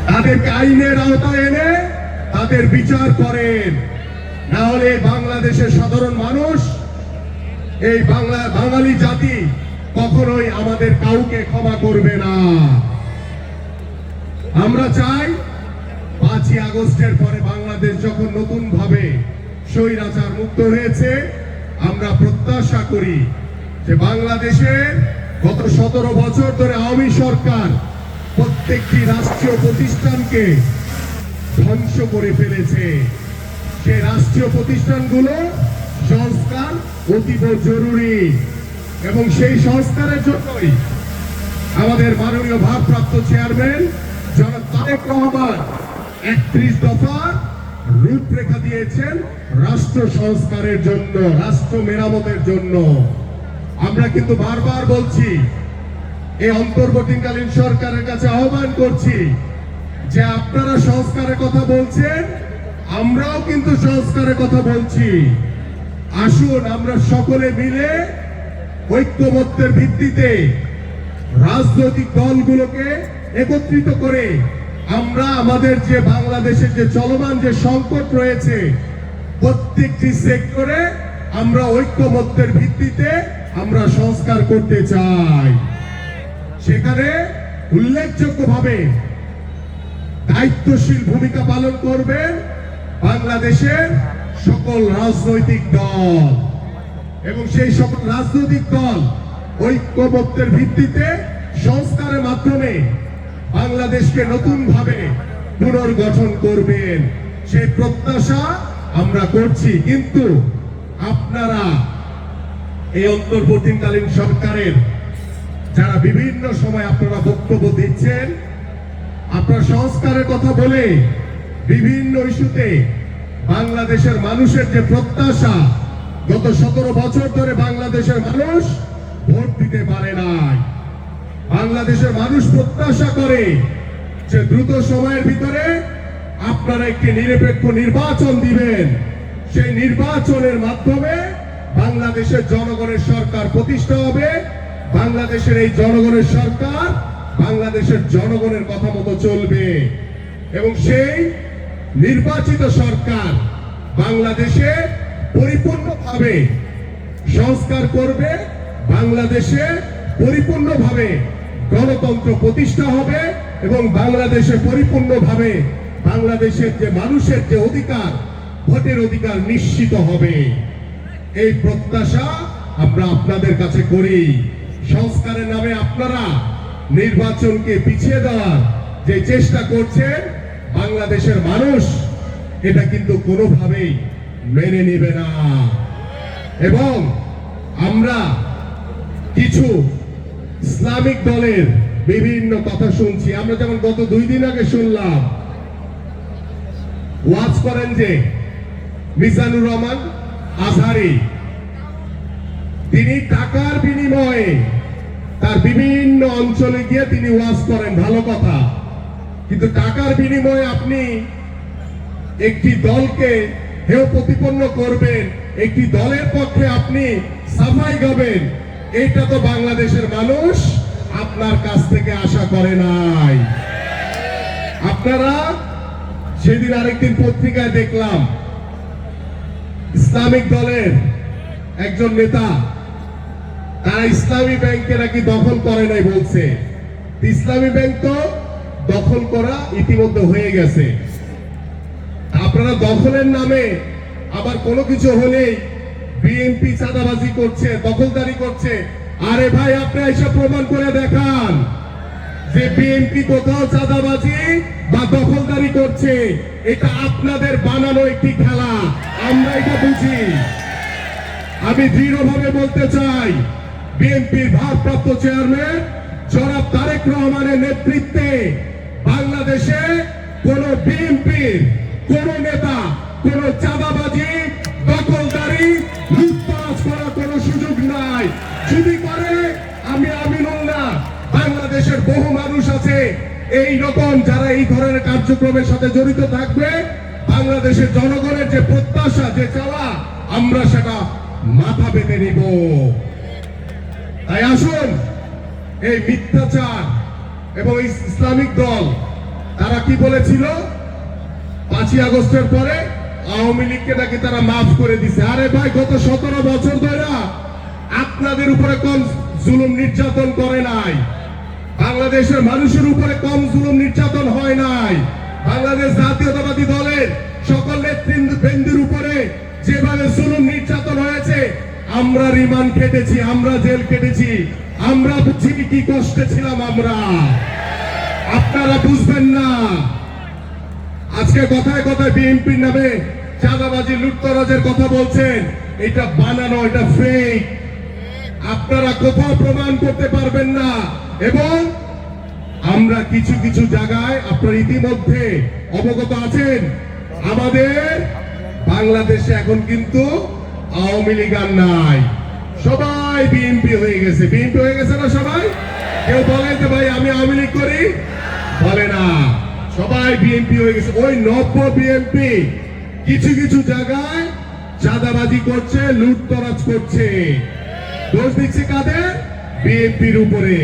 তাদেরকে আইনের আওতায় এনে তাদের বিচার করেন, না হলে বাংলাদেশের সাধারণ মানুষ, এই বাঙালি জাতি কখনোই আমাদের কাউকে ক্ষমা করবে না। আমরা চাই 5ই আগস্টের পরে বাংলাদেশ যখন নতুন ভাবে স্বৈরাচার মুক্ত হয়েছে, আমরা প্রত্যাশা করি যে বাংলাদেশের গত 17 বছর ধরে আওয়ামী সরকার প্রত্যেকটি রাষ্ট্রীয় প্রতিষ্ঠানকে ধ্বংস করে ফেলেছে। সেই রাষ্ট্রীয় প্রতিষ্ঠানগুলো সংস্কার অতীব জরুরি, এবং সেই সংস্কারের জন্যই আমাদের মাননীয় ভারপ্রাপ্ত চেয়ারম্যান জনাব তারেক রহমান 31 দফার রূপরেখা দিয়েছেন রাষ্ট্র সংস্কারের জন্য, রাষ্ট্র মেরামতের জন্য। আমরা কিন্তু বারবার বলছি, এই অন্তর্বর্তীকালীন সরকারের কাছে আহ্বান করছি যে আপনারা সংস্কারের কথা বলছেন, আমরাও কিন্তু সংস্কারের কথা বলছি। আসুন আমরা সকলে মিলে ঐক্যমত্যের ভিত্তিতে রাজনৈতিক দলগুলোকে একত্রিত করে আমরা আমাদের যে বাংলাদেশের যে চলমান যে সংকট রয়েছে, প্রত্যেকটি সেক্টরে আমরা ঐক্যমত্যের ভিত্তিতে আমরা সংস্কার করতে চাই। সেখানে উল্লেখযোগ্যভাবে দায়িত্বশীল ভূমিকা পালন করবেন বাংলাদেশের সকল রাজনৈতিক দল, এবং সেই সকল রাজনৈতিক দল ঐক্যমত্যের ভিত্তিতে সংস্কারের মাধ্যমে বাংলাদেশকে নতুন ভাবে পুনর্গঠন করবেন, সেই প্রত্যাশা আমরা করছি। কিন্তু আপনারা এই অন্তর্বর্তীকালীন সরকারের যারা বিভিন্ন সময় আপনারা বক্তব্য দিচ্ছেন, আপনারা সংস্কারের কথা বলে বিভিন্ন ইস্যুতে বাংলাদেশের মানুষের যে প্রত্যাশা, গত 17 বছর ধরে বাংলাদেশের মানুষ ভোট দিতে পারে নাই। বাংলাদেশের মানুষ প্রত্যাশা করে যে দ্রুত সময়ের ভিতরে আপনারা একটি নিরপেক্ষ নির্বাচন দিবেন, সেই নির্বাচনের মাধ্যমে বাংলাদেশের জনগণের সরকার প্রতিষ্ঠা হবে। বাংলাদেশের এই জনগণের সরকার বাংলাদেশের জনগণের কথা মতো চলবে, এবং সেই নির্বাচিত সরকার বাংলাদেশে পরিপূর্ণভাবে সংস্কার করবে, বাংলাদেশে পরিপূর্ণভাবে গণতন্ত্র প্রতিষ্ঠা হবে, এবং বাংলাদেশে পরিপূর্ণভাবে বাংলাদেশের যে মানুষের যে অধিকার, ভোটের অধিকার নিশ্চিত হবে। এই প্রত্যাশা আমরা আপনাদের কাছে করি। সংস্কারের নামে আপনারা নির্বাচনকে পিছিয়ে দেওয়ার যে চেষ্টা করছেন, বাংলাদেশের মানুষ এটা কিন্তু কোনোভাবেই মেনে নেবে না। এবং আমরা কিছু ইসলামিক দলের বিভিন্ন কথা শুনছি। আমরা যেমন গত 2 দিন আগে শুনলাম, ওয়াজ করেন যে মিজানুর রহমান আজহারি, তিনি টাকার বিনিময়ে তার বিভিন্ন অঞ্চলে গিয়ে তিনি ওয়াজ করেন, ভালো কথা। কিন্তু টাকার বিনিময়ে আপনি একটি দলকে হেয় প্রতিপন্ন করবেন, একটি দলের পক্ষে আপনি সাফাই গাবেন, এটা তো বাংলাদেশের মানুষ আপনার কাছ থেকে আশা করে নাই। আপনারা সেদিন আরেকদিন পত্রিকায় দেখলাম, ইসলামিক দলের একজন নেতা, তারা ইসলামী ব্যাংকে নাকি দখল করে নাই বলছে। ইসলামী ব্যাংক তো দখল করা ইতিমধ্যে হয়ে গেছে। আপনারা দখলের নামে আবার কোনো কিছু হলেই বিএনপি চাঁদাবাজি করছে, দখলদারি করছে। আরে ভাই, আপনি এসব প্রমাণ করে দেখান যে বিএনপি কোথাও চাঁদাবাজি বা দখলদারি করছে। এটা আপনাদের বানানো একটি খেলা, আমরা এটা বুঝি। আমি দৃঢ়ভাবে বলতে চাই, বিএনপির ভারপ্রাপ্ত চেয়ারম্যান জনাব তারেক রহমানের নেতৃত্বে বাংলাদেশে কোন বিএনপির কোন নেতা কোন চাঁদাবাজি, দখলদারি, লুটপাট করার কোন সুযোগ নাই। যদি করে, আমি আমিনুল্লাহ, বাংলাদেশের বহু মানুষ আছে এই রকম যারা এই ধরনের কার্যক্রমের সাথে জড়িত থাকবে। বাংলাদেশের জনগণের যে প্রত্যাশা, যে চাওয়া, আমরা সেটা মাথা পেতে নিব। তাই আসুন, এই মিথ্যাচার এবং ইসলামিক দল তারা কি বলেছিল 5ই আগস্টের পরে আওয়ামী লীগকে নাকি তারা মাফ করে দিছে। আরে ভাই, গত 17 বছর ধরে আপনাদের উপরে কম জুলুম নির্যাতন করে নাই, বাংলাদেশের মানুষের উপরে কম জুলুম নির্যাতন হয় নাই। বাংলাদেশ জাতীয়তাবাদী দলের সকল নেতৃবৃন্দের উপরে যেভাবে জুলুম নির্যাতন হয়েছে, আমরা রিমান্ড কেটেছি, আমরা জেল কেটেছি, আমরা বুঝি কি কষ্টে ছিলাম আমরা। আপনারা বুঝবেন না। আজকে কথায় কথায় বিএনপির নামে চাঁদাবাজি লুটতরাজের কথা বলছেন, এটা বানানো, এটা ফেক। আপনারা কোথাও প্রমাণ করতে পারবেন না। এবং আমরা কিছু কিছু জায়গায় আপনারা ইতিমধ্যে অবগত আছেন, আমাদের বাংলাদেশে এখন কিন্তু আওয়ামী লীগ আর নাই, সবাই বিএনপি হয়ে গেছে। বিএনপি হয়ে গেছে না সবাই? কেউ বলে যে ভাই আমি আওয়ামী লীগ করি? বলে না, সবাই বিএনপি হয়ে গেছে। ওই নব্য বিএনপি কিছু কিছু জায়গায় চাঁদাবাজি করছে, লুটতরাজ করছে। দোষ দিচ্ছে কাদের? বিএনপির উপরে।